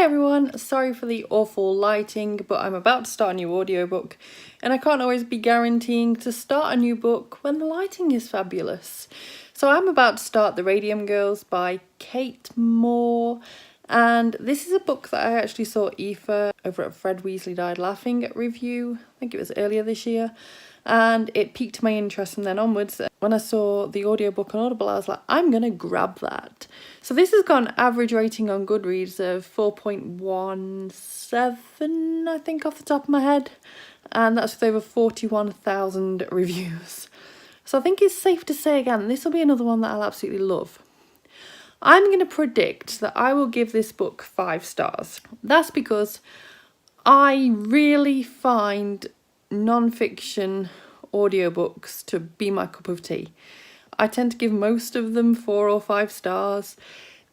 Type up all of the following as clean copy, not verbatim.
everyone, sorry for the awful lighting, but I'm about to start a new audiobook and I can't always be guaranteeing to start a new book when the lighting is fabulous. So I'm about to start The Radium Girls by Kate Moore, and this is a book that I actually saw Aoife over at Fred Weasley Died Laughing review, I think it was earlier this year, and it piqued my interest from then onwards. When I saw the audiobook on Audible, I was like, I'm gonna grab that. So this has got an average rating on Goodreads of 4.17, I think, off the top of my head, and that's with over 41,000 reviews. So I think it's safe to say again, this will be another one that I'll absolutely love. I'm going to predict that I will give this book 5 stars. That's because I really find non-fiction audiobooks to be my cup of tea. I tend to give most of them 4 or 5 stars.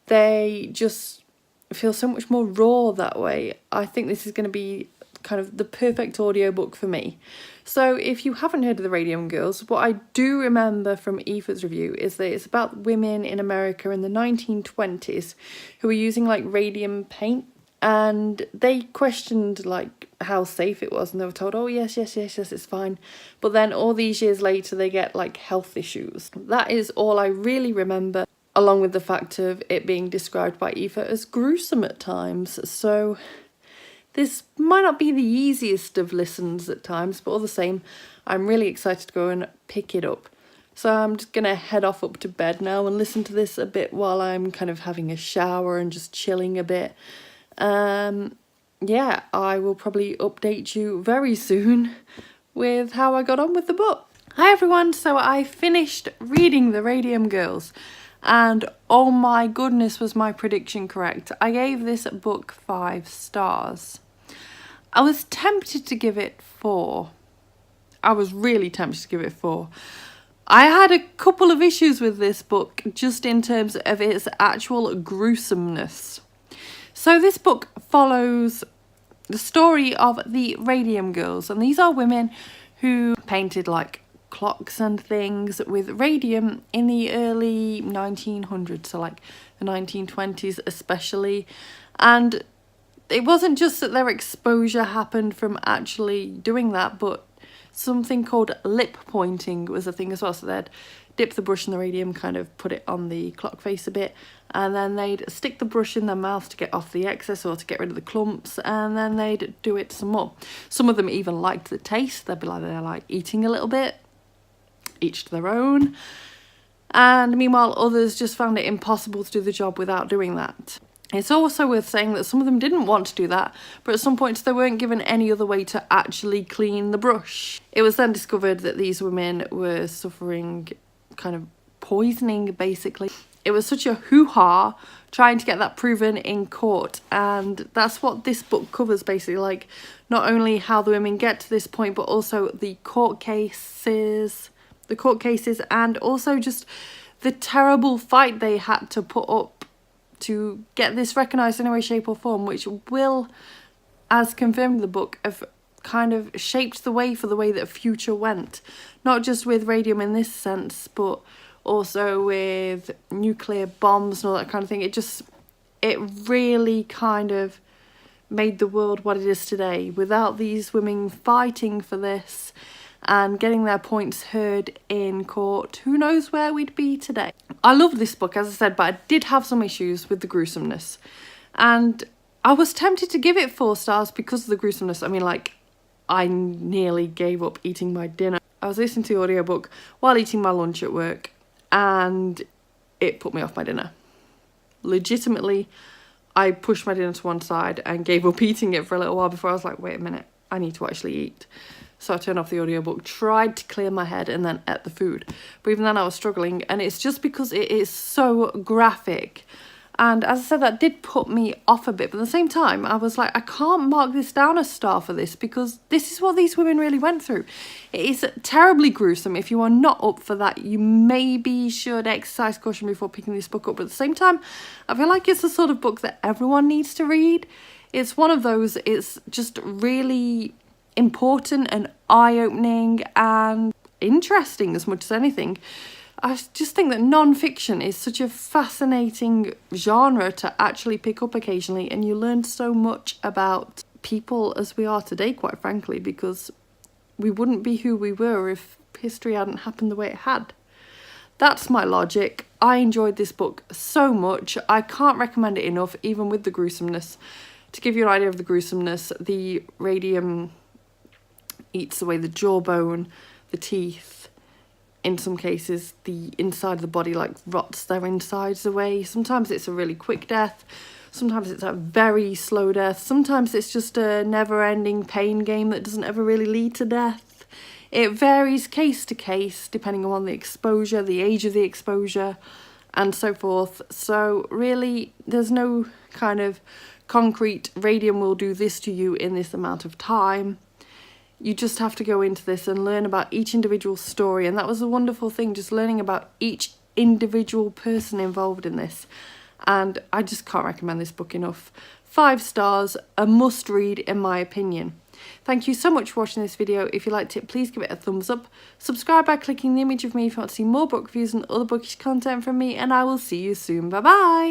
They just feel so much more raw that way. I think this is going to be kind of the perfect audiobook for me. So if you haven't heard of The Radium Girls, what I do remember from Aoife's review is that it's about women in America in the 1920s who were using like radium paint, and they questioned like how safe it was, and they were told, oh yes, it's fine. But then all these years later they get like health issues. That is all I really remember, along with the fact of it being described by Aoife as gruesome at times. So this might not be the easiest of listens at times, but all the same, I'm really excited to go and pick it up. So I'm just going to head off up to bed now and listen to this a bit while I'm kind of having a shower and just chilling a bit. Yeah, I will probably update you very soon with how I got on with the book. Hi everyone, so I finished reading The Radium Girls, and oh my goodness, was my prediction correct. I gave this book 5 stars. I was tempted to give it 4. I was really tempted to give it 4. I had a couple of issues with this book just in terms of its actual gruesomeness. So this book follows the story of the Radium Girls, and these are women who painted like clocks and things with radium in the early 1900s, so like the 1920s especially. And it wasn't just that their exposure happened from actually doing that, but something called lip pointing was a thing as well. So they'd dip the brush in the radium, kind of put it on the clock face a bit, and then they'd stick the brush in their mouth to get off the excess or to get rid of the clumps, and then they'd do it some more. Some of them even liked the taste. They'd be like, they're like eating a little bit, each to their own. And meanwhile, others just found it impossible to do the job without doing that. It's also worth saying that some of them didn't want to do that, but at some points they weren't given any other way to actually clean the brush. It was then discovered that these women were suffering kind of poisoning, basically. It was such a hoo-ha trying to get that proven in court, and that's what this book covers, basically, like not only how the women get to this point, but also the court cases, and also just the terrible fight they had to put up to get this recognised in any way, shape or form, which will, as confirmed in the book, have kind of shaped the way for the way that future went. Not just with radium in this sense, but also with nuclear bombs and all that kind of thing. It really kind of made the world what it is today. Without these women fighting for this and getting their points heard in court, who knows where we'd be today. I love this book, as I said, but I did have some issues with the gruesomeness. And I was tempted to give it 4 stars because of the gruesomeness. I mean, like, I nearly gave up eating my dinner. I was listening to the audiobook while eating my lunch at work, and it put me off my dinner. Legitimately, I pushed my dinner to one side and gave up eating it for a little while before I was like, wait a minute, I need to actually eat. So I turned off the audiobook, tried to clear my head, and then ate the food. But even then I was struggling, and it's just because it is so graphic. And as I said, that did put me off a bit. But at the same time, I was like, I can't mark this down a star for this, because this is what these women really went through. It is terribly gruesome. If you are not up for that, you maybe should exercise caution before picking this book up. But at the same time, I feel like it's the sort of book that everyone needs to read. It's one of those, it's just really important and eye-opening and interesting as much as anything. I just think that non-fiction is such a fascinating genre to actually pick up occasionally, and you learn so much about people as we are today, quite frankly, because we wouldn't be who we were if history hadn't happened the way it had. That's my logic. I enjoyed this book so much. I can't recommend it enough, even with the gruesomeness. To give you an idea of the gruesomeness, the radium eats away the jawbone, the teeth. In some cases, the inside of the body like rots their insides away. Sometimes it's a really quick death. Sometimes it's a very slow death. Sometimes it's just a never-ending pain game that doesn't ever really lead to death. It varies case to case, depending on the exposure, the age of the exposure, and so forth. So really, there's no kind of concrete radium will do this to you in this amount of time. You just have to go into this and learn about each individual story. And that was a wonderful thing, just learning about each individual person involved in this. And I just can't recommend this book enough. 5 stars, a must read in my opinion. Thank you so much for watching this video. If you liked it, please give it a thumbs up. Subscribe by clicking the image of me if you want to see more book reviews and other bookish content from me, and I will see you soon. Bye bye!